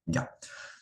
Ya.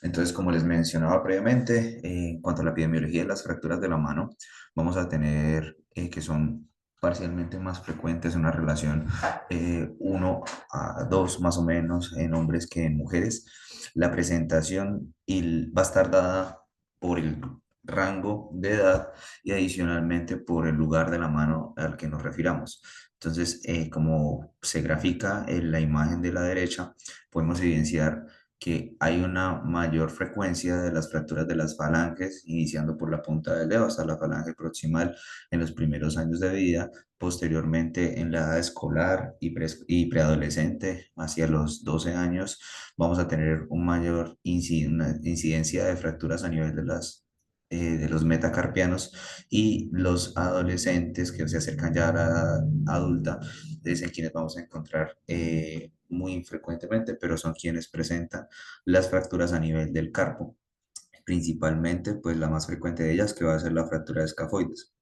Entonces, como les mencionaba previamente, en cuanto a la epidemiología de las fracturas de la mano, vamos a tener que son parcialmente más frecuentes, una relación 1 a 2 más o menos en hombres que en mujeres. La presentación va a estar dada por el rango de edad y adicionalmente por el lugar de la mano al que nos refiramos. Entonces, como se grafica en la imagen de la derecha, podemos evidenciar que hay una mayor frecuencia de las fracturas de las falanges, iniciando por la punta del dedo hasta la falange proximal en los primeros años de vida, posteriormente en la edad escolar y preadolescente, hacia los 12 años, vamos a tener una incidencia de fracturas a nivel de los metacarpianos y los adolescentes que se acercan ya a la edad adulta es en quienes vamos a encontrar muy frecuentemente, pero son quienes presentan las fracturas a nivel del carpo. Principalmente, pues la más frecuente de ellas que va a ser la fractura de escafoides.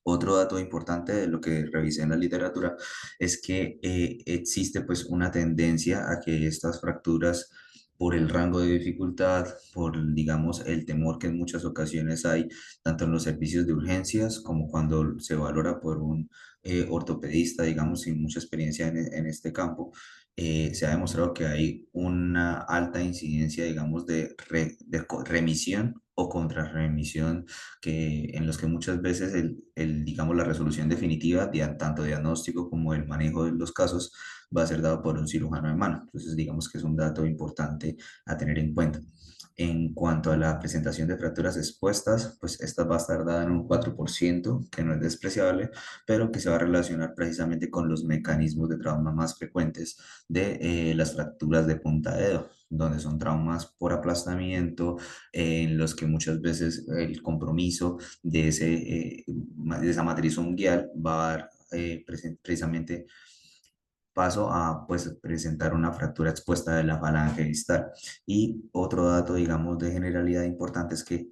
Otro dato importante de lo que revisé en la literatura es que existe pues una tendencia a que estas fracturas por el rango de dificultad, por digamos el temor que en muchas ocasiones hay, tanto en los servicios de urgencias como cuando se valora por un ortopedista, digamos, sin mucha experiencia en este campo, se ha demostrado que hay una alta incidencia, digamos, de remisión o contrarremisión en los que muchas veces digamos, la resolución definitiva, tanto diagnóstico como el manejo de los casos, va a ser dado por un cirujano de mano. Entonces, digamos que es un dato importante a tener en cuenta. En cuanto a la presentación de fracturas expuestas, pues esta va a estar dada en un 4%, que no es despreciable, pero que se va a relacionar precisamente con los mecanismos de trauma más frecuentes de las fracturas de punta de dedo, donde son traumas por aplastamiento, en los que muchas veces el compromiso de esa matriz unguial va a dar precisamente paso a pues, presentar una fractura expuesta de la falange distal. Y otro dato, digamos, de generalidad importante es que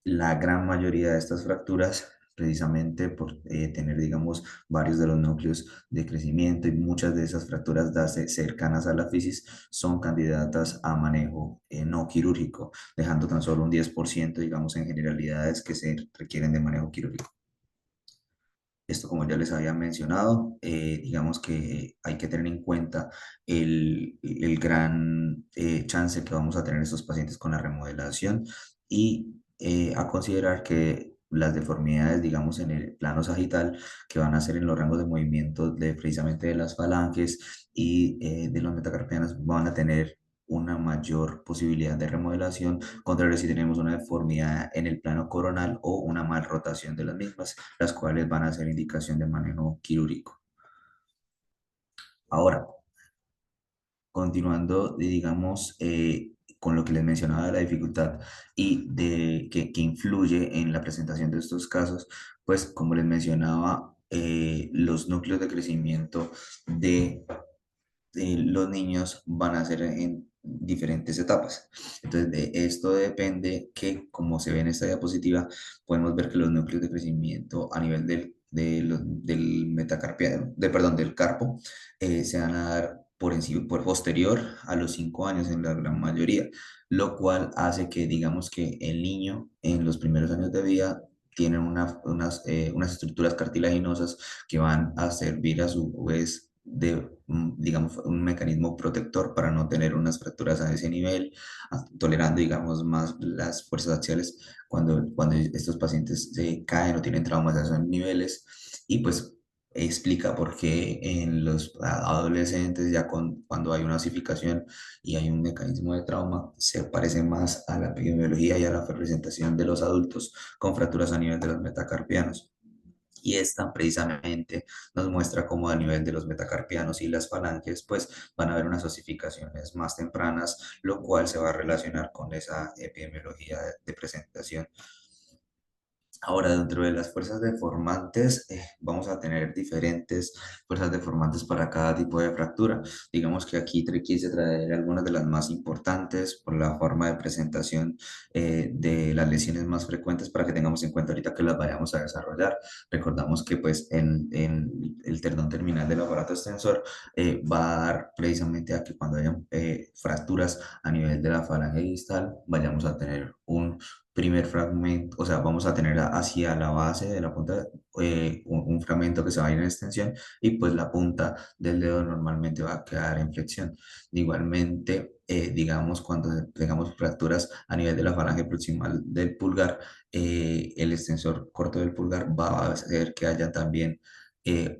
la gran mayoría de estas fracturas, precisamente por tener, digamos, varios de los núcleos de crecimiento y muchas de esas fracturas darse cercanas a la fisis, son candidatas a manejo no quirúrgico, dejando tan solo un 10%, digamos, en generalidades que se requieren de manejo quirúrgico. Esto, como ya les había mencionado, digamos que hay que tener en cuenta el gran chance que vamos a tener estos pacientes con la remodelación y a considerar que las deformidades, digamos, en el plano sagital, que van a ser en los rangos de movimiento de precisamente de las falanges y de los metacarpianos, van a tener una mayor posibilidad de remodelación, contrario si tenemos una deformidad en el plano coronal o una mal rotación de las mismas, las cuales van a ser indicación de manejo quirúrgico. Ahora, continuando, digamos, con lo que les mencionaba de la dificultad y que influye en la presentación de estos casos, pues como les mencionaba, los núcleos de crecimiento de los niños van a ser en diferentes etapas. Entonces, de esto depende que, como se ve en esta diapositiva, podemos ver que los núcleos de crecimiento a nivel del metacarpiano, perdón, del carpo, se van a dar por encima, por posterior a los 5 años en la gran mayoría, lo cual hace que, digamos que el niño en los primeros años de vida tiene unas estructuras cartilaginosas que van a servir a su vez digamos, un mecanismo protector para no tener unas fracturas a ese nivel, tolerando, digamos, más las fuerzas axiales cuando estos pacientes se caen o tienen traumas a esos niveles. Y pues explica por qué en los adolescentes, ya cuando hay una osificación y hay un mecanismo de trauma, se parece más a la epidemiología y a la presentación de los adultos con fracturas a nivel de los metacarpianos. Y esta precisamente nos muestra cómo a nivel de los metacarpianos y las falanges, pues van a haber unas osificaciones más tempranas, lo cual se va a relacionar con esa epidemiología de presentación. Ahora, dentro de las fuerzas deformantes, vamos a tener diferentes fuerzas deformantes para cada tipo de fractura. Digamos que aquí quise traer algunas de las más importantes por la forma de presentación de las lesiones más frecuentes para que tengamos en cuenta ahorita que las vayamos a desarrollar. Recordamos que pues en el tendón terminal del aparato extensor va a dar precisamente a que cuando haya fracturas a nivel de la falange distal, vayamos a tener un primer fragmento, o sea, vamos a tener hacia la base de la punta un fragmento que se va a ir en extensión y pues la punta del dedo normalmente va a quedar en flexión. Igualmente, digamos, cuando tengamos fracturas a nivel de la falange proximal del pulgar, el extensor corto del pulgar va a hacer que haya también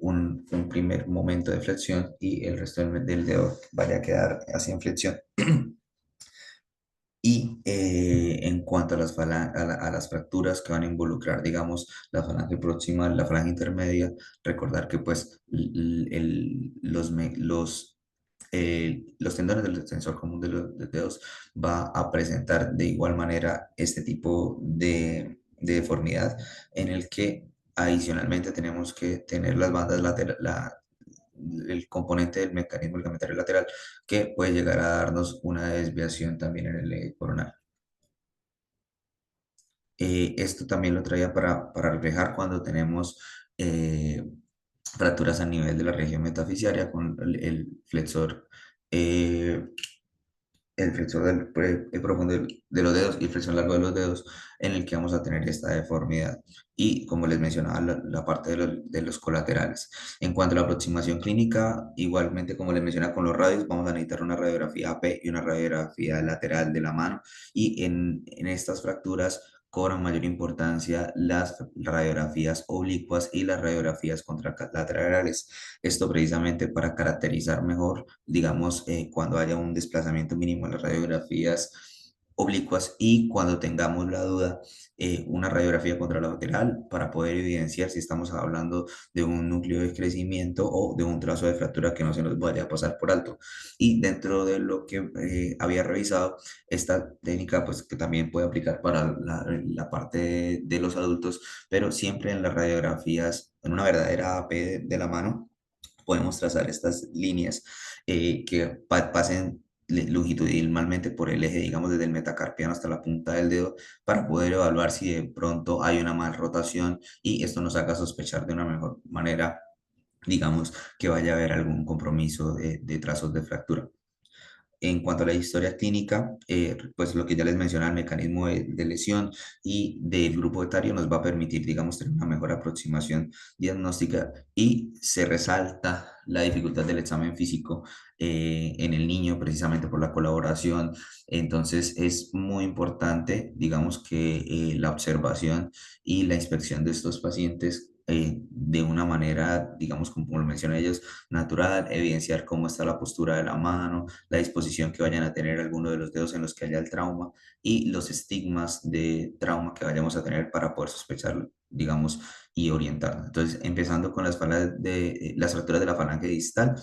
un primer momento de flexión y el resto del dedo vaya a quedar así en flexión. Y en cuanto a a las fracturas que van a involucrar, digamos, la falange proximal, la falange intermedia, recordar que pues los tendones del extensor común de los dedos va a presentar de igual manera este tipo de deformidad en el que adicionalmente tenemos que tener las bandas laterales, el componente del mecanismo ligamentario lateral que puede llegar a darnos una desviación también en el eje coronal. Esto también lo traía para reflejar cuando tenemos fracturas a nivel de la región metafisiaria con eh, el flexor el profundo de los dedos y el flexor largo de los dedos en el que vamos a tener esta deformidad. Y como les mencionaba, la parte de los colaterales. En cuanto a la aproximación clínica, igualmente como les mencionaba con los radios, vamos a necesitar una radiografía AP y una radiografía lateral de la mano. Y en estas fracturas cobran mayor importancia las radiografías oblicuas y las radiografías contralaterales. Esto precisamente para caracterizar mejor digamos, cuando haya un desplazamiento mínimo en las radiografías oblicuas y cuando tengamos la duda, una radiografía contralateral para poder evidenciar si estamos hablando de un núcleo de crecimiento o de un trazo de fractura que no se nos vaya a pasar por alto. Y dentro de lo que había revisado, esta técnica pues que también puede aplicar para la parte de los adultos, pero siempre en las radiografías, en una verdadera AP de la mano podemos trazar estas líneas que pasen longitudinalmente por el eje, digamos, desde el metacarpiano hasta la punta del dedo, para poder evaluar si de pronto hay una mal rotación y esto nos haga sospechar de una mejor manera, digamos, que vaya a haber algún compromiso de trazos de fractura. En cuanto a la historia clínica, pues lo que ya les mencionaba, el mecanismo de lesión y del grupo etario nos va a permitir, digamos, tener una mejor aproximación diagnóstica y se resalta la dificultad del examen físico en el niño precisamente por la colaboración. Entonces es muy importante, digamos, que la observación y la inspección de estos pacientes de una manera, digamos, como lo mencionan ellos, natural, evidenciar cómo está la postura de la mano, la disposición que vayan a tener alguno de los dedos en los que haya el trauma y los estigmas de trauma que vayamos a tener para poder sospechar, digamos, y orientarnos. Entonces, empezando con las fracturas de la falange distal,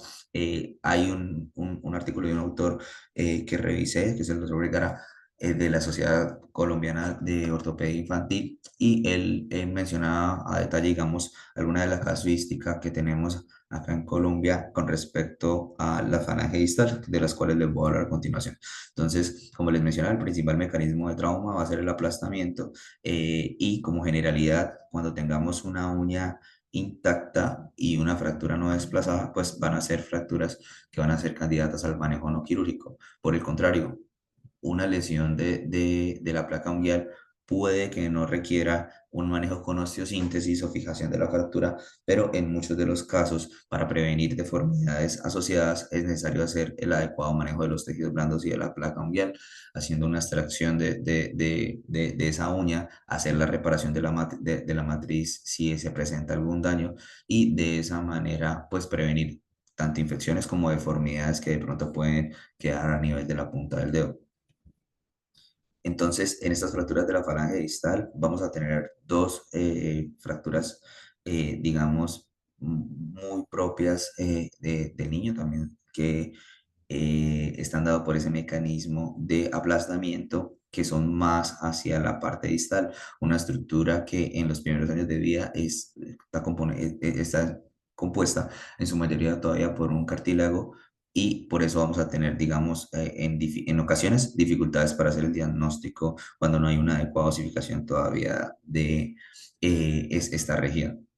hay un artículo de un autor que revisé, que es el doctor Vergara, de la Sociedad Colombiana de Ortopedia Infantil, y él mencionaba a detalle, digamos, algunas de las casuísticas que tenemos acá en Colombia con respecto a la falange distal, de las cuales les voy a hablar a continuación. Entonces, como les mencionaba, el principal mecanismo de trauma va a ser el aplastamiento y como generalidad, cuando tengamos una uña intacta y una fractura no desplazada, pues van a ser fracturas que van a ser candidatas al manejo no quirúrgico. Por el contrario, una lesión de la placa unguial puede que no requiera un manejo con osteosíntesis o fijación de la fractura, pero en muchos de los casos, para prevenir deformidades asociadas, es necesario hacer el adecuado manejo de los tejidos blandos y de la placa unguial, haciendo una extracción de esa uña, hacer la reparación de la matriz si se presenta algún daño y de esa manera, pues prevenir tanto infecciones como deformidades que de pronto pueden quedar a nivel de la punta del dedo. Entonces, en estas fracturas de la falange distal vamos a tener dos fracturas, digamos, muy propias del niño también, que están dados por ese mecanismo de aplastamiento que son más hacia la parte distal, una estructura que en los primeros años de vida está compuesta en su mayoría todavía por un cartílago y por eso vamos a tener, digamos, en ocasiones dificultades para hacer el diagnóstico cuando no hay una adecuada osificación todavía de esta región.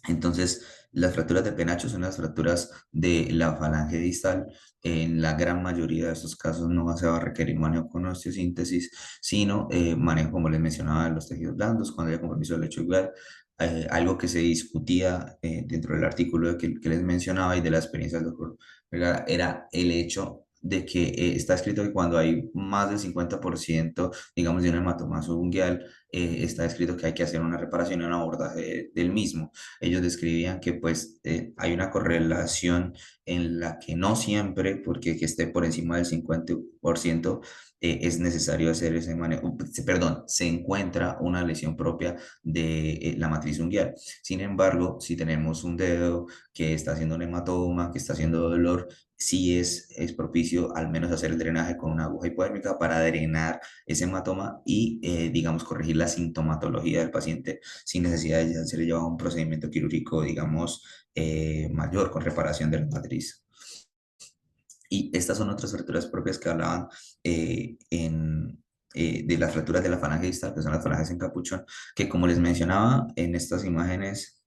Entonces, las fracturas de penacho son las fracturas de la falange distal. En la gran mayoría de estos casos no se va a requerir manejo con osteosíntesis, sino manejo, como les mencionaba, de los tejidos blandos, cuando haya compromiso del lecho igual. Algo que se discutía dentro del artículo que les mencionaba y de la experiencia del doctor Vergara era el hecho de que está escrito que cuando hay más del 50%, digamos, de un hematoma subungual, está escrito que hay que hacer una reparación y un abordaje del mismo. Ellos describían que pues hay una correlación en la que no siempre, porque que esté por encima del 50%, es necesario hacer ese manejo, perdón, se encuentra una lesión propia de la matriz unguial. Sin embargo, si tenemos un dedo que está haciendo un hematoma, que está haciendo dolor, sí es propicio al menos hacer el drenaje con una aguja hipodérmica para drenar ese hematoma y, digamos, corregir la sintomatología del paciente sin necesidad de ser llevado a un procedimiento quirúrgico, digamos, mayor con reparación de la matriz. Y estas son otras fracturas propias que hablaban de las fracturas de la falange distal, que son las falanges en capuchón, que como les mencionaba en estas imágenes,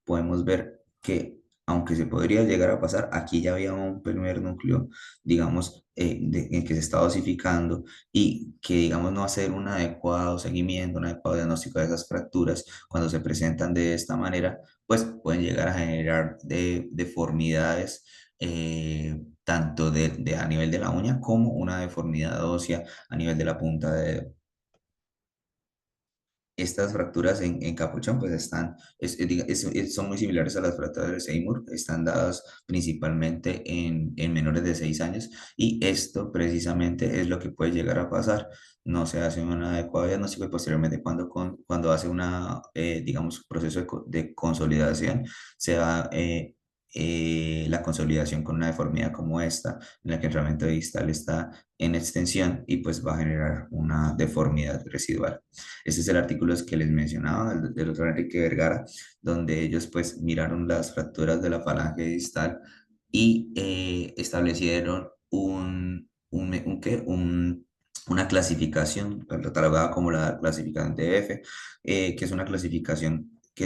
podemos ver que aunque se podría llegar a pasar, aquí ya había un primer núcleo, digamos, en que se está osificando y que, digamos, no hacer un adecuado seguimiento, un adecuado diagnóstico de esas fracturas cuando se presentan de esta manera, pues pueden llegar a generar deformidades, tanto a nivel de la uña como una deformidad ósea a nivel de la punta de, estas fracturas en capuchón pues están, son muy similares a las fracturas de Seymour, están dadas principalmente en menores de 6 años y esto precisamente es lo que puede llegar a pasar. No se hace un adecuado diagnóstico y posteriormente cuando hace digamos, proceso de consolidación, se da la consolidación con una deformidad como esta, en la que el fragmento distal está en extensión y pues va a generar una deformidad residual. Ese es el artículo que les mencionaba, del doctor Enrique Vergara, donde ellos pues miraron las fracturas de la falange distal y establecieron una clasificación catalogada como la clasificación DF, que es una clasificación que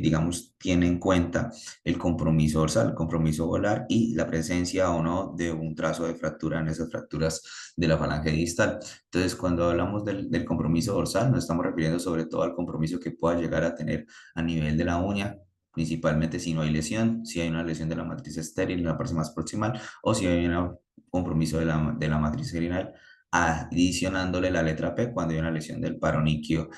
digamos, tiene en cuenta el compromiso dorsal, el compromiso volar y la presencia o no de un trazo de fractura en esas fracturas de la falange distal. Entonces, cuando hablamos del compromiso dorsal, nos estamos refiriendo sobre todo al compromiso que pueda llegar a tener a nivel de la uña, principalmente si no hay lesión, si hay una lesión de la matriz estéril en la parte más proximal o si hay un compromiso de la matriz serinal, adicionándole la letra P cuando hay una lesión del paroniquio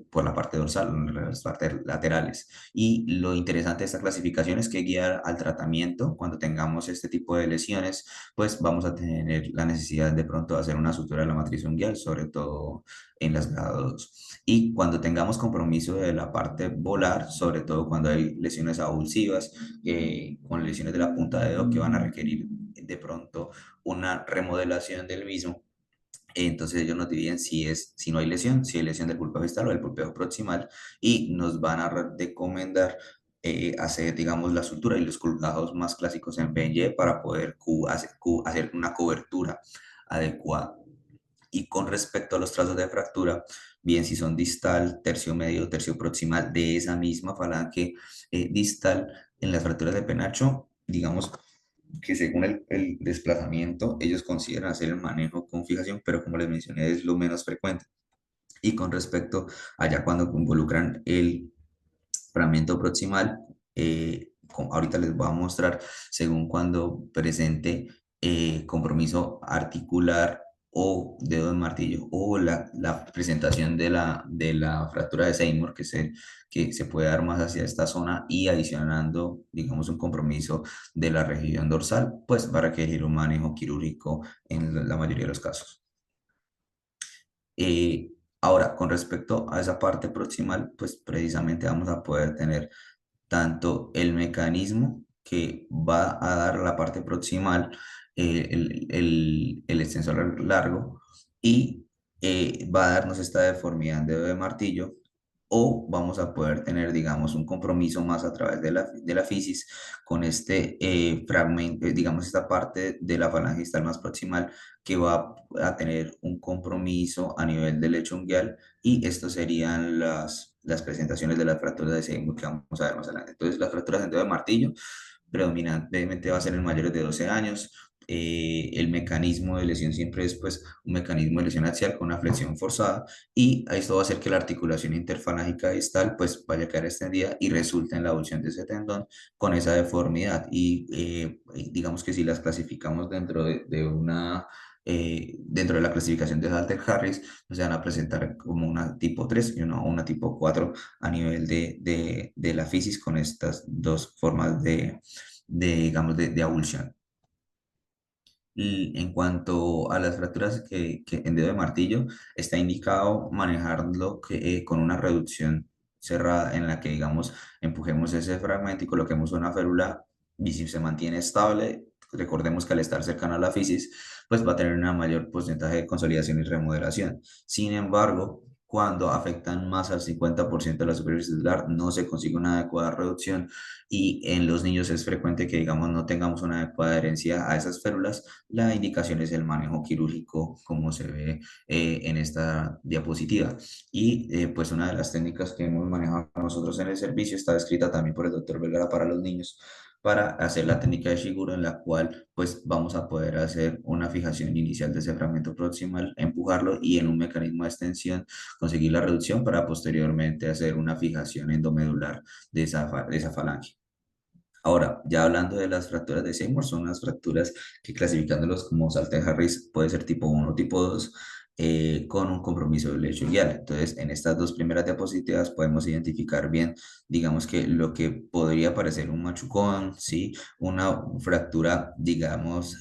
por la parte dorsal, en las partes laterales. Y lo interesante de esta clasificación es que guiar al tratamiento cuando tengamos este tipo de lesiones, pues vamos a tener la necesidad de pronto de hacer una sutura de la matriz unguial, sobre todo en las grado 2. Y cuando tengamos compromiso de la parte volar, sobre todo cuando hay lesiones avulsivas, con lesiones de la punta de dedo que van a requerir de pronto una remodelación del mismo, entonces ellos nos dividen si no hay lesión, si hay lesión del pulpeo distal o del pulpeo proximal y nos van a recomendar hacer, digamos, la sutura y los colgados más clásicos en PNG para poder hacer una cobertura adecuada. Y con respecto a los trazos de fractura, bien si son distal, tercio medio, tercio proximal de esa misma falange distal, en las fracturas de penacho, digamos, que según el desplazamiento, ellos consideran hacer el manejo con fijación, pero como les mencioné, es lo menos frecuente. Y con respecto allá cuando involucran el fragmento proximal, ahorita les voy a mostrar, según cuando presente compromiso articular o dedo de martillo o la presentación de la fractura de Seymour que se puede dar más hacia esta zona y adicionando, digamos, un compromiso de la región dorsal, pues va a requerir un manejo quirúrgico en la mayoría de los casos. Ahora, con respecto a esa parte proximal, pues precisamente vamos a poder tener tanto el mecanismo que va a dar la parte proximal, el extensor largo, y va a darnos esta deformidad en dedo de martillo, o vamos a poder tener, digamos, un compromiso más a través de la fisis con este fragmento, digamos, esta parte de la falange distal más proximal que va a tener un compromiso a nivel del lecho unguial, y estos serían las presentaciones de las fracturas de Seymour que vamos a ver más adelante. Entonces, las fracturas en dedo de martillo predominantemente va a ser en mayores de 12 años. El mecanismo de lesión siempre es pues un mecanismo de lesión axial con una flexión forzada, y esto va a hacer que la articulación interfalángica distal pues vaya a quedar extendida y resulta en la avulsión de ese tendón con esa deformidad. Digamos que si las clasificamos de una dentro de la clasificación de Halter-Harris, pues se van a presentar como una tipo 3 y una tipo 4 a nivel de la fisis con estas dos formas digamos, de avulsión. Y en cuanto a las fracturas que en dedo de martillo, está indicado manejarlo con una reducción cerrada en la que, digamos, empujemos ese fragmento y coloquemos una férula, y si se mantiene estable, recordemos que al estar cercano a la fisis, pues va a tener una mayor porcentaje de consolidación y remodelación. Sin embargo, cuando afectan más al 50% de la superficie celular, no se consigue una adecuada reducción, y en los niños es frecuente que, digamos, no tengamos una adecuada adherencia a esas férulas. La indicación es el manejo quirúrgico, como se ve en esta diapositiva. Pues una de las técnicas que hemos manejado nosotros en el servicio está descrita también por el doctor Vergara para los niños, para hacer la técnica de Shiguro, en la cual pues vamos a poder hacer una fijación inicial de ese fragmento proximal, empujarlo y en un mecanismo de extensión conseguir la reducción para posteriormente hacer una fijación endomedular de esa falange. Ahora, ya hablando de las fracturas de Seymour, son unas fracturas que, clasificándolos como Salter-Harris, puede ser tipo 1 o tipo 2, con un compromiso del lecho guial. Entonces, en estas dos primeras diapositivas podemos identificar bien, digamos, que lo que podría parecer un machucón, ¿sí? Una fractura, digamos,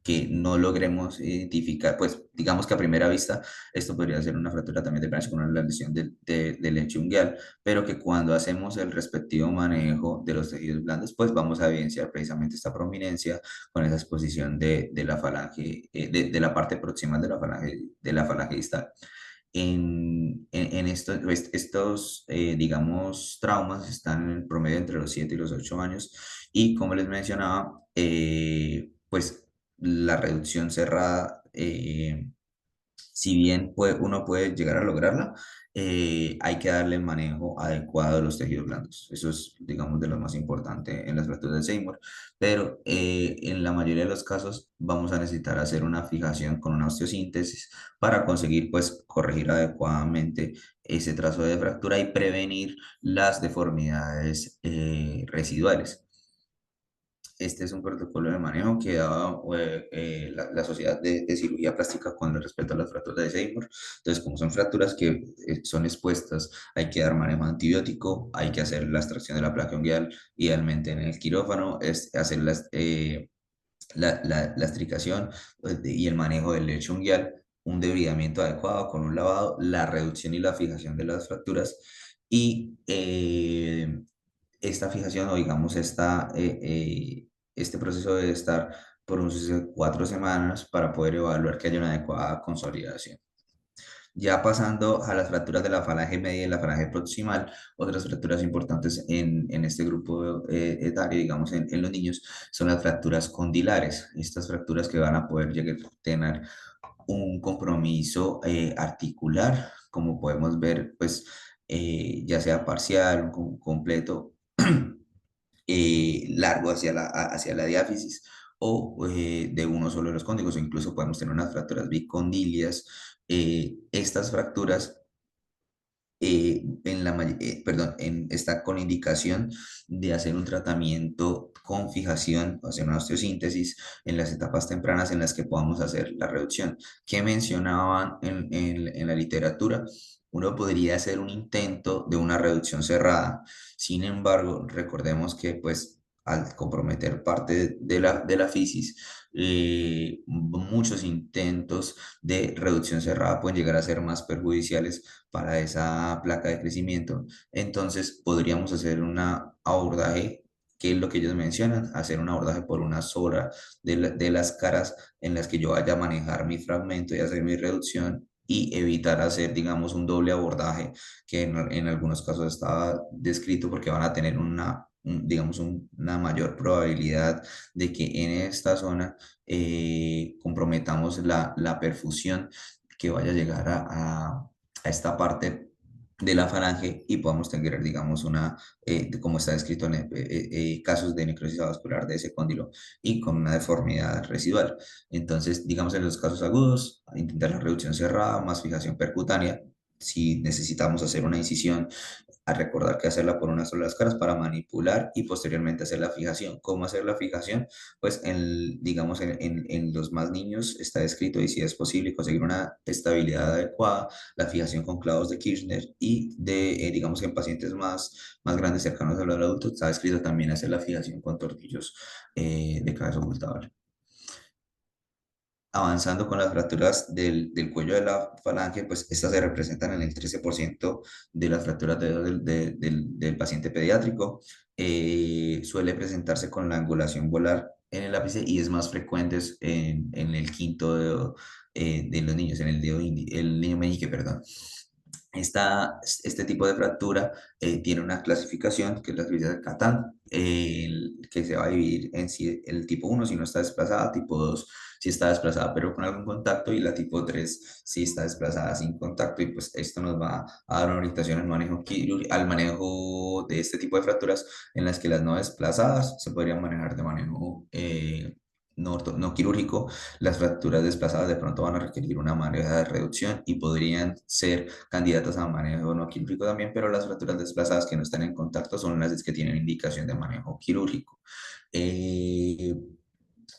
que no logremos identificar, pues digamos que a primera vista esto podría ser una fractura también de branch con una lesión del lecho unguial, pero que cuando hacemos el respectivo manejo de los tejidos blandos, pues vamos a evidenciar precisamente esta prominencia con esa exposición de la falange, de la parte proximal de la falange distal. Estos, digamos, traumas están en el promedio entre los 7 y los 8 años, y como les mencionaba, pues la reducción cerrada, si bien uno puede llegar a lograrla, hay que darle el manejo adecuado de los tejidos blandos. Eso es, digamos, de lo más importante en las fracturas de Seymour. Pero en la mayoría de los casos vamos a necesitar hacer una fijación con una osteosíntesis para conseguir, pues, corregir adecuadamente ese trazo de fractura y prevenir las deformidades residuales. Este es un protocolo de manejo que da la Sociedad de Cirugía Plástica con respecto a las fracturas de Seymour. Entonces, como son fracturas que son expuestas, hay que dar manejo antibiótico, hay que hacer la extracción de la placa unguial, idealmente en el quirófano, es hacer la estricación y el manejo del lecho unguial, un debridamiento adecuado con un lavado, la reducción y la fijación de las fracturas, y esta fijación, o digamos este proceso debe estar por unos 4 semanas para poder evaluar que haya una adecuada consolidación. Ya pasando a las fracturas de la falange media y la falange proximal, otras fracturas importantes en este grupo etario, digamos en los niños, son las fracturas condilares. Estas fracturas que van a poder llegar a tener un compromiso articular, como podemos ver, pues ya sea parcial o completo, largo hacia la diáfisis, o de uno solo de los cóndigos, o incluso podemos tener unas fracturas bicondilias. Estas fracturas perdón, está con indicación de hacer un tratamiento con fijación, o hacer una osteosíntesis en las etapas tempranas en las que podamos hacer la reducción. ¿Qué mencionaban en la literatura? Uno podría hacer un intento de una reducción cerrada. Sin embargo, recordemos que pues al comprometer parte de la fisis, muchos intentos de reducción cerrada pueden llegar a ser más perjudiciales para esa placa de crecimiento. Entonces podríamos hacer un abordaje ¿Qué es lo que ellos mencionan? Hacer un abordaje por una sola de las caras en las que yo vaya a manejar mi fragmento y hacer mi reducción y evitar hacer, digamos, un doble abordaje que en algunos casos estaba descrito porque van a tener digamos, una mayor probabilidad de que en esta zona comprometamos la perfusión que vaya a llegar a esta parte de la falange y podamos tener, digamos, como está descrito en casos de necrosis vascular de ese cóndilo y con una deformidad residual. Entonces, digamos, en los casos agudos, intentar la reducción cerrada más fijación percutánea. Si necesitamos hacer una incisión, a recordar que hacerla por una sola de las caras para manipular y posteriormente hacer la fijación. ¿Cómo hacer la fijación? Pues digamos en los más niños está escrito y si es posible conseguir una estabilidad adecuada, la fijación con clavos de Kirchner y digamos que en pacientes más grandes cercanos a los adultos está escrito también hacer la fijación con tornillos de cabeza ocultable. Avanzando con las fracturas del cuello de la falange, pues estas se representan en el 13% de las fracturas de dedo del paciente pediátrico. Suele presentarse con la angulación volar en el ápice y es más frecuente en el quinto dedo de los niños, en el el niño meñique, perdón. Este tipo de fractura tiene una clasificación que es la clasificación de Catán, que se va a dividir en si el tipo uno si no está desplazada, tipo 2 si está desplazada pero con algún contacto y la tipo 3 si está desplazada sin contacto y pues esto nos va a dar una orientación al manejo de este tipo de fracturas en las que las no desplazadas se podrían manejar de manejo no quirúrgico. Las fracturas desplazadas de pronto van a requerir una manera de reducción y podrían ser candidatas a manejo no quirúrgico también, pero las fracturas desplazadas que no están en contacto son las que tienen indicación de manejo quirúrgico. Eh,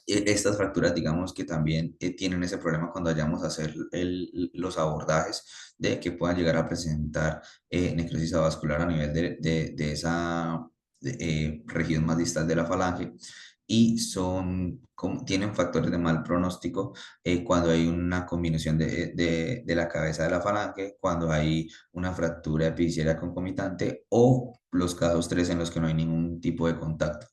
Estas fracturas, digamos que también tienen ese problema cuando vayamos a hacer los abordajes de que puedan llegar a presentar necrosis vascular a nivel de esa región más distal de la falange y tienen factores de mal pronóstico cuando hay una combinación de la cabeza de la falange, cuando hay una fractura epifisiaria concomitante o los casos 3 en los que no hay ningún tipo de contacto.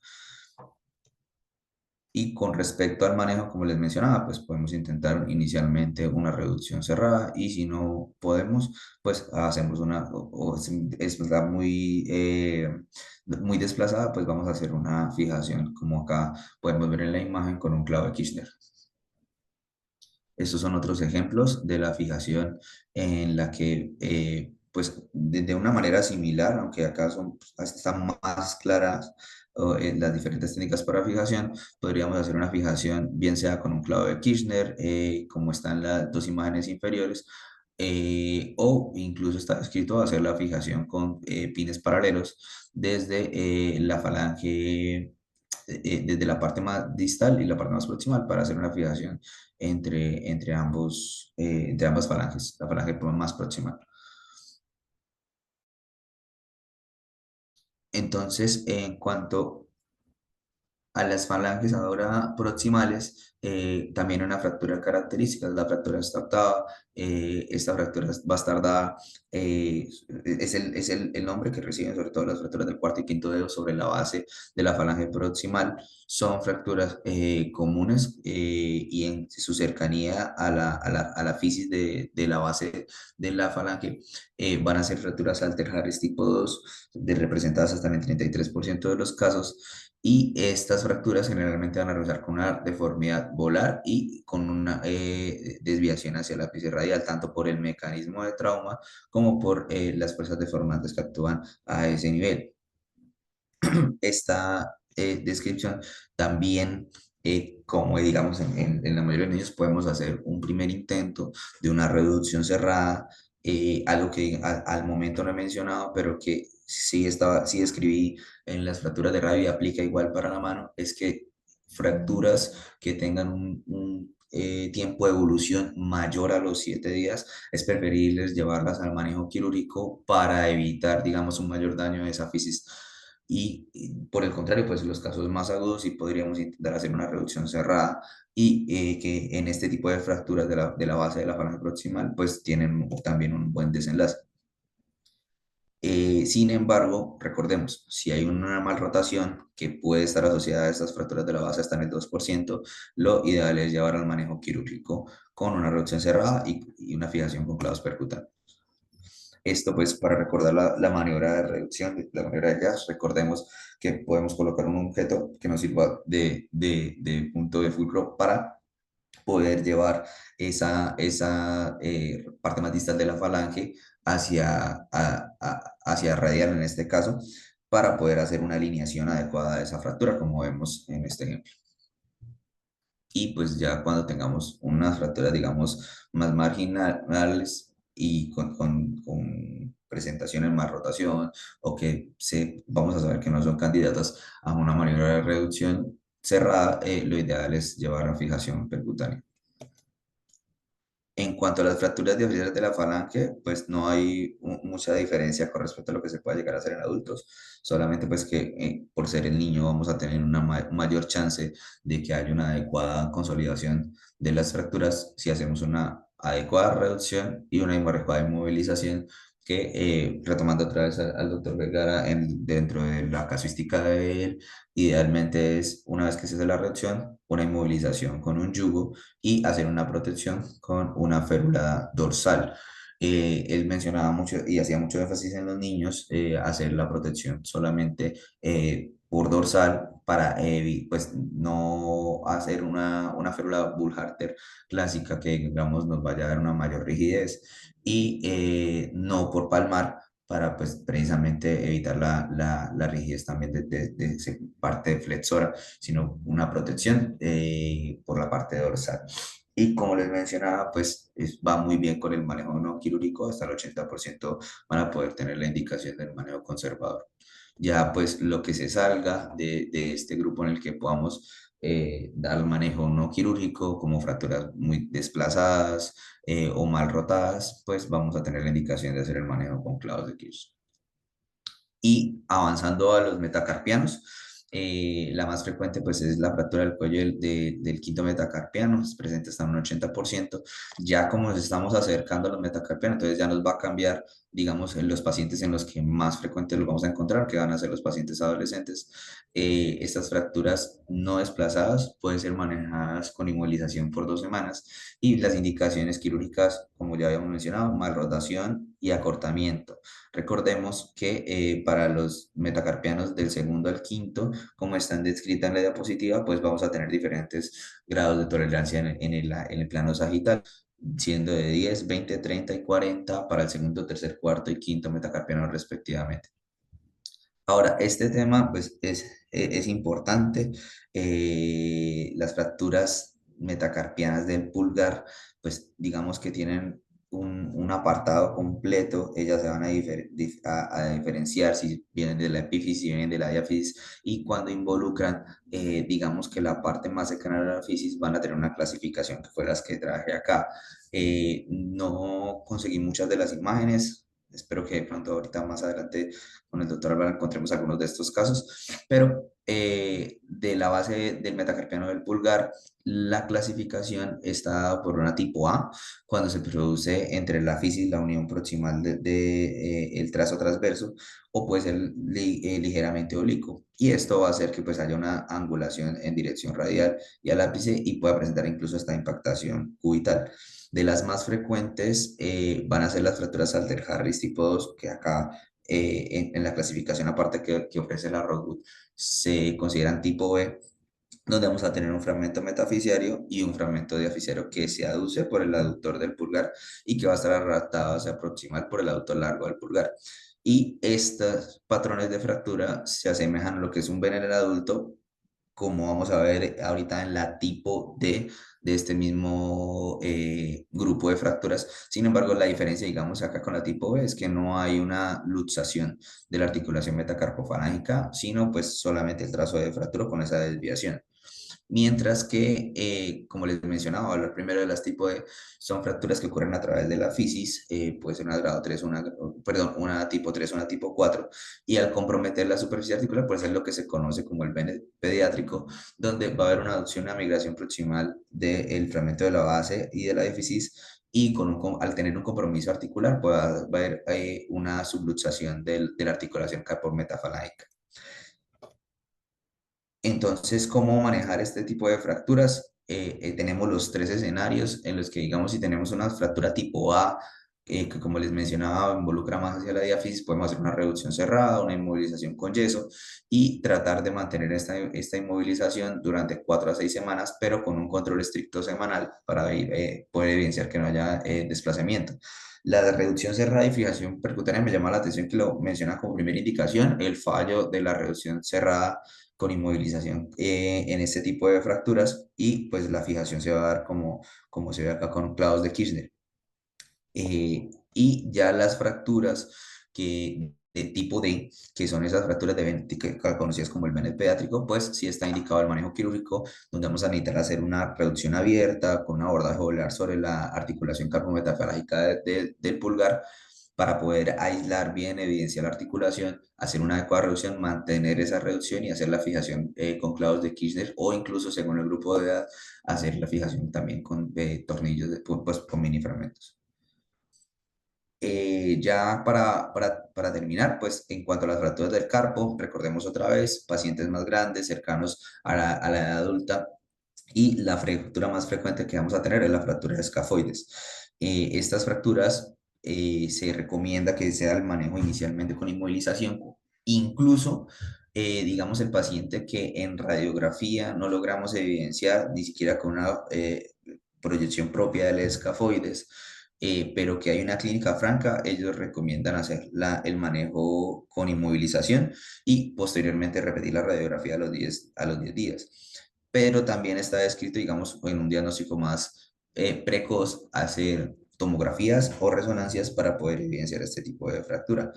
Y con respecto al manejo, como les mencionaba, pues podemos intentar inicialmente una reducción cerrada y si no podemos, pues hacemos está muy desplazada, pues vamos a hacer una fijación, como acá podemos ver en la imagen con un clavo de Kirchner. Estos son otros ejemplos de la fijación en la que, pues, de una manera similar, aunque acá están más claras las diferentes técnicas para fijación, podríamos hacer una fijación bien sea con un clavo de Kirchner, como están las dos imágenes inferiores, o incluso está escrito hacer la fijación con pines paralelos desde la falange, desde la parte más distal y la parte más proximal para hacer una fijación entre ambas falanges, la falange más proximal. Entonces, en cuanto a las falanges ahora proximales, también una fractura característica, es la fractura estapada. Esta fractura va a estar dada, el nombre que reciben sobre todo las fracturas del cuarto y quinto dedo sobre la base de la falange proximal. Son fracturas comunes y en su cercanía a la fisis de la base de la falange van a ser fracturas Alter-Harris tipo 2 representadas hasta en el 33% de los casos y estas fracturas generalmente van a realizar con una deformidad volar y con una desviación hacia la ápice radial, tanto por el mecanismo de trauma como por las fuerzas deformantes que actúan a ese nivel. Esta descripción también, como digamos en la mayoría de niños, podemos hacer un primer intento de una reducción cerrada, algo que al momento no he mencionado, pero que sí escribí en las fracturas de radio y aplica igual para la mano, es que fracturas que tengan un tiempo de evolución mayor a los 7 días, es preferible llevarlas al manejo quirúrgico para evitar, digamos, un mayor daño de esa fisis y por el contrario, pues los casos más agudos sí podríamos intentar hacer una reducción cerrada y que en este tipo de fracturas de la base de la falange proximal pues tienen también un buen desenlace. Sin embargo, recordemos, si hay una malrotación que puede estar asociada a estas fracturas de la base hasta en el 2%, lo ideal es llevar al manejo quirúrgico con una reducción cerrada y una fijación con clavos percutantes. Esto pues para recordar la maniobra de reducción, la maniobra de jazz, recordemos que podemos colocar un objeto que nos sirva de punto de fulcro para poder llevar esa parte más distal de la falange hacia radial en este caso, para poder hacer una alineación adecuada de esa fractura, como vemos en este ejemplo. Y pues ya cuando tengamos unas fracturas, digamos, más marginales y con presentaciones más rotación o que vamos a saber que no son candidatas a una maniobra de reducción cerrada, lo ideal es llevar a fijación percutánea. En cuanto a las fracturas diaphragmáticas de la falange, pues no hay mucha diferencia con respecto a lo que se puede llegar a hacer en adultos, solamente pues que por ser el niño vamos a tener una mayor chance de que haya una adecuada consolidación de las fracturas si hacemos una adecuada reducción y una adecuada inmovilización que, retomando otra vez al doctor Vergara, dentro de la casuística de él, idealmente es, una vez que se hace la reducción, una inmovilización con un yugo y hacer una protección con una férula dorsal. Él mencionaba mucho y hacía mucho énfasis en los niños, hacer la protección solamente por dorsal para pues, no hacer una férula Bull-Harter clásica que digamos nos vaya a dar una mayor rigidez y no por palmar para pues precisamente evitar la rigidez también de esa parte flexora, sino una protección por la parte dorsal. Y como les mencionaba, pues va muy bien con el manejo no quirúrgico, hasta el 80% van a poder tener la indicación del manejo conservador. Ya pues lo que se salga de este grupo en el que podamos dar manejo no quirúrgico, como fracturas muy desplazadas o mal rotadas, pues vamos a tener la indicación de hacer el manejo con clavos de Kirsch. Y avanzando a los metacarpianos, la más frecuente pues es la fractura del cuello del quinto metacarpiano, es presente hasta un 80%. Ya como nos estamos acercando a los metacarpianos, entonces ya nos va a cambiar, digamos, en los pacientes en los que más frecuentes los vamos a encontrar, que van a ser los pacientes adolescentes. Estas fracturas no desplazadas pueden ser manejadas con inmovilización por 2 semanas y las indicaciones quirúrgicas, como ya habíamos mencionado, malrotación y acortamiento. Recordemos que para los metacarpianos del segundo al quinto, como están descritas en la diapositiva, pues vamos a tener diferentes grados de tolerancia en el plano sagital, siendo de 10, 20, 30 y 40 para el segundo, tercer, cuarto y quinto metacarpiano respectivamente. Ahora, este tema pues es importante. Las fracturas metacarpianas del pulgar, pues digamos que tienen un apartado completo. Ellas se van a diferenciar si vienen de la epífisis, si vienen de la diáfisis, y cuando involucran, digamos que la parte más cercana a la diáfisis, van a tener una clasificación que fue las que traje acá. No conseguí muchas de las imágenes. Espero que de pronto ahorita más adelante con el doctor Álvaro encontremos algunos de estos casos, pero de la base del metacarpiano del pulgar, la clasificación está dada por una tipo A, cuando se produce entre la fisis, la unión proximal el trazo transverso, o puede ser ligeramente oblicuo. Y esto va a hacer que pues haya una angulación en dirección radial y al ápice y pueda presentar incluso esta impactación cubital. De las más frecuentes van a ser las fracturas Alter-Harris tipo 2, que acá en la clasificación aparte que ofrece la Rockwood, se consideran tipo B, donde vamos a tener un fragmento metafisiario y un fragmento diafisiario que se aduce por el aductor del pulgar y que va a estar adaptado hacia proximal por el aductor largo del pulgar. Y estos patrones de fractura se asemejan a lo que es un ven en el adulto, como vamos a ver ahorita en la tipo D de este mismo grupo de fracturas. Sin embargo, la diferencia, digamos, acá con la tipo B es que no hay una luxación de la articulación metacarpofalángica, sino pues solamente el trazo de fractura con esa desviación. Mientras que, como les mencionaba, hablar primero de las tipo de, son fracturas que ocurren a través de la fisis, puede ser una grado 3 una, perdón, una tipo 3 una tipo 4 y al comprometer la superficie articular, puede ser lo que se conoce como el vene pediátrico, donde va a haber una adducción, una migración proximal del fragmento de la base y de la diáfisis, y al tener un compromiso articular puede haber una subluxación de la articulación carpometafalángica. Entonces, ¿cómo manejar este tipo de fracturas? Tenemos los tres escenarios en los que, digamos, si tenemos una fractura tipo A, que como les mencionaba, involucra más hacia la diáfisis, podemos hacer una reducción cerrada, una inmovilización con yeso y tratar de mantener esta inmovilización durante 4 a 6 semanas, pero con un control estricto semanal para poder evidenciar que no haya desplazamiento. La reducción cerrada y fijación percutánea me llama la atención que lo menciona como primera indicación, el fallo de la reducción cerrada con inmovilización en este tipo de fracturas y pues la fijación se va a dar como se ve acá con clavos de Kirchner. Y ya las fracturas de tipo D, que son esas fracturas conocidas como el Bennett pediátrico, pues sí está indicado el manejo quirúrgico, donde vamos a necesitar hacer una reducción abierta con un abordaje ovular sobre la articulación carpometafalágica del pulgar para poder aislar bien, evidenciar la articulación, hacer una adecuada reducción, mantener esa reducción y hacer la fijación con clavos de Kirchner o incluso según el grupo de edad, hacer la fijación también con tornillos, pues, con mini fragmentos. Ya para terminar, pues en cuanto a las fracturas del carpo, recordemos otra vez, pacientes más grandes, cercanos a la edad adulta, y la fractura más frecuente que vamos a tener es la fractura de escafoides. Estas fracturas se recomienda que sea el manejo inicialmente con inmovilización, incluso, digamos, el paciente que en radiografía no logramos evidenciar ni siquiera con una proyección propia del escafoides, pero que hay una clínica franca, ellos recomiendan hacer el manejo con inmovilización y posteriormente repetir la radiografía a los 10 días. Pero también está descrito, digamos, en un diagnóstico más precoz, hacer tomografías o resonancias para poder evidenciar este tipo de fractura.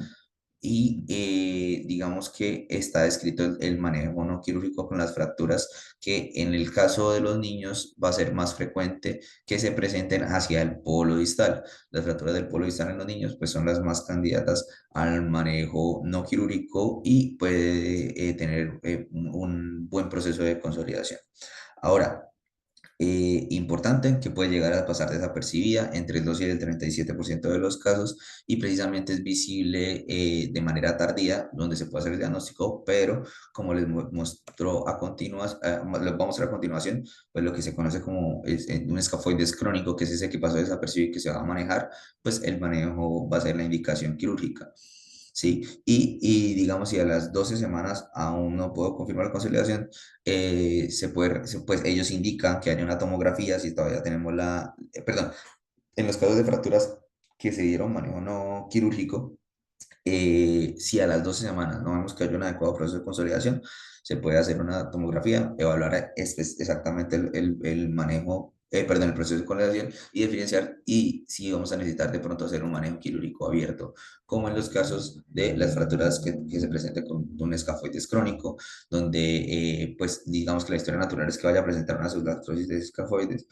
Y digamos que está descrito el manejo no quirúrgico con las fracturas, que en el caso de los niños va a ser más frecuente que se presenten hacia el polo distal. Las fracturas del polo distal en los niños pues son las más candidatas al manejo no quirúrgico y puede tener un buen proceso de consolidación. Ahora, importante que puede llegar a pasar desapercibida entre el 2 y el 37% de los casos y precisamente es visible de manera tardía donde se puede hacer el diagnóstico, pero como les mostró a continuación, les vamos a mostrar a continuación, pues lo que se conoce como un escafoides crónico, que es ese que pasó desapercibido y que se va a manejar, pues el manejo va a ser la indicación quirúrgica. Sí, y digamos, si a las 12 semanas aún no puedo confirmar la consolidación, pues ellos indican que hay una tomografía, si todavía tenemos perdón, en los casos de fracturas que se dieron manejo no quirúrgico, si a las 12 semanas no vemos que haya un adecuado proceso de consolidación, se puede hacer una tomografía, evaluar exactamente el manejo, perdón, el proceso de consolidación y diferenciar y si vamos a necesitar de pronto hacer un manejo quirúrgico abierto, como en los casos de las fracturas que se presenten con un escafoides crónico, donde pues digamos que la historia natural es que vaya a presentar una subartrosis de escafoides,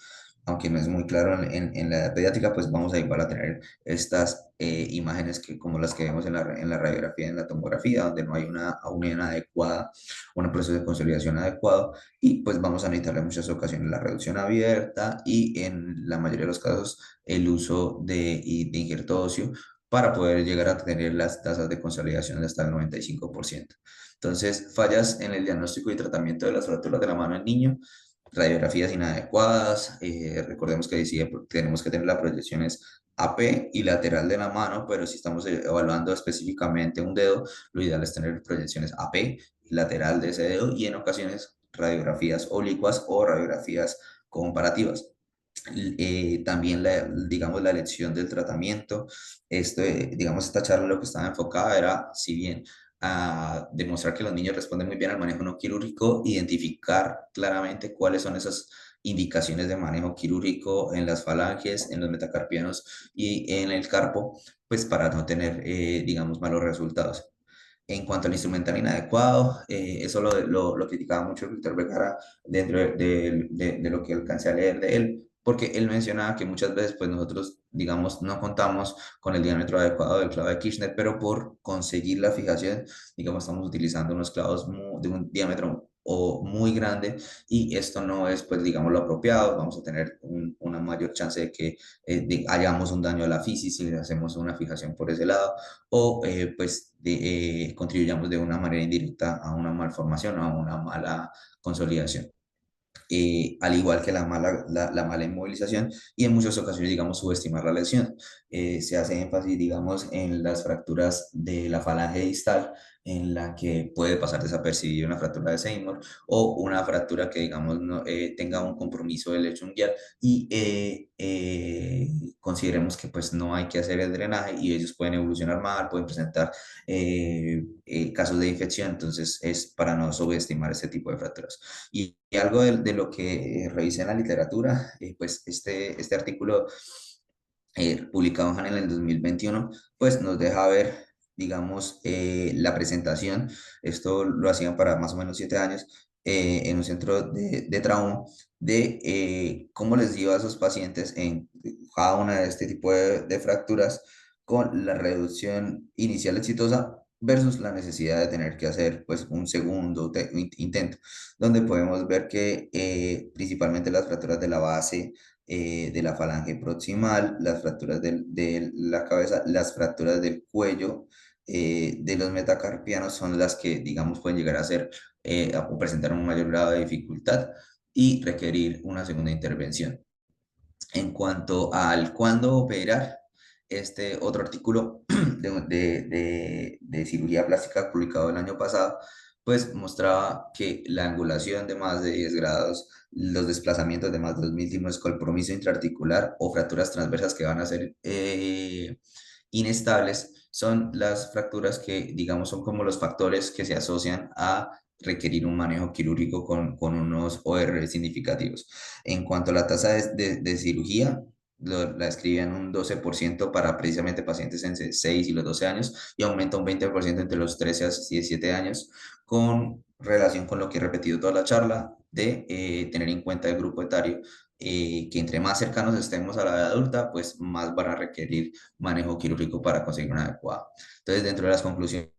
aunque no es muy claro en la edad pediátrica, pues vamos a igual a tener estas imágenes como las que vemos en la radiografía, en la tomografía, donde no hay una unión adecuada, un proceso de consolidación adecuado, y pues vamos a necesitar en muchas ocasiones la reducción abierta y en la mayoría de los casos el uso de injerto óseo para poder llegar a tener las tasas de consolidación de hasta el 95%. Entonces, fallas en el diagnóstico y tratamiento de las fracturas de la mano en niño, radiografías inadecuadas, recordemos que ahí sí tenemos que tener las proyecciones AP y lateral de la mano, pero si estamos evaluando específicamente un dedo, lo ideal es tener proyecciones AP y lateral de ese dedo y en ocasiones radiografías oblicuas o radiografías comparativas. También digamos, la elección del tratamiento. Digamos, esta charla lo que estaba enfocada era, si bien a demostrar que los niños responden muy bien al manejo no quirúrgico, identificar claramente cuáles son esas indicaciones de manejo quirúrgico en las falanges, en los metacarpianos y en el carpo, pues para no tener, digamos, malos resultados. En cuanto al instrumental inadecuado, eso lo criticaba mucho el Víctor Vergara dentro de lo que alcancé a leer de él, porque él mencionaba que muchas veces pues nosotros, digamos, no contamos con el diámetro adecuado del clavo de Kirchner, pero por conseguir la fijación, digamos, estamos utilizando unos clavos de un diámetro o muy grande y esto no es, pues, digamos, lo apropiado. Vamos a tener una mayor chance de que hagamos un daño a la fisis si le hacemos una fijación por ese lado o pues contribuyamos de una manera indirecta a una malformación o a una mala consolidación. Al igual que la mala inmovilización y en muchas ocasiones, digamos, subestimar la lesión. Se hace énfasis, digamos, en las fracturas de la falange distal, en la que puede pasar desapercibida una fractura de Seymour o una fractura que, digamos, tenga un compromiso del lecho unguial y consideremos que pues no hay que hacer el drenaje y ellos pueden evolucionar mal, pueden presentar casos de infección, entonces es para no subestimar este tipo de fracturas. Y algo de lo que revisé en la literatura, pues este artículo publicado en Hanel en el 2021, pues nos deja ver, digamos, la presentación. Esto lo hacían para más o menos 7 años en un centro de trauma, de cómo les dio a esos pacientes en cada una de este tipo de fracturas con la reducción inicial exitosa versus la necesidad de tener que hacer pues un segundo intento, donde podemos ver que principalmente las fracturas de la base de la falange proximal, las fracturas de la cabeza, las fracturas del cuello de los metacarpianos son las que, digamos, pueden llegar a ser o presentar un mayor grado de dificultad y requerir una segunda intervención. En cuanto al cuándo operar, este otro artículo de cirugía plástica publicado el año pasado, pues mostraba que la angulación de más de 10 grados, los desplazamientos de más de 2 milímetros, compromiso intraarticular o fracturas transversas que van a ser inestables, son las fracturas que, digamos, son como los factores que se asocian a requerir un manejo quirúrgico con unos OR significativos. En cuanto a la tasa de cirugía, la describían un 12% para precisamente pacientes entre 6 y los 12 años y aumenta un 20% entre los 13 a 17 años, con relación con lo que he repetido toda la charla, de tener en cuenta el grupo etario, que entre más cercanos estemos a la edad adulta, pues más van a requerir manejo quirúrgico para conseguir una adecuada. Entonces, dentro de las conclusiones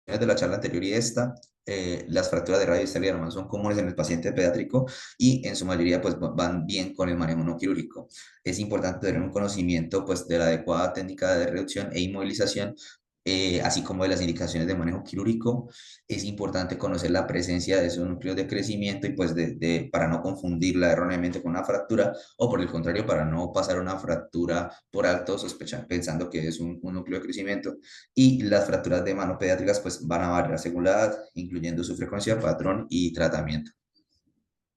de la charla anterior y esta, las fracturas de radio distal y hermano son comunes en el paciente pediátrico y en su mayoría pues van bien con el manejo no quirúrgico. Es importante tener un conocimiento pues de la adecuada técnica de reducción e inmovilización, así como de las indicaciones de manejo quirúrgico. Es importante conocer la presencia de esos núcleos de crecimiento y pues para no confundirla erróneamente con una fractura o por el contrario para no pasar una fractura por alto pensando que es un núcleo de crecimiento. Y las fracturas de mano pediátricas pues van a variar según la edad, incluyendo su frecuencia, patrón y tratamiento.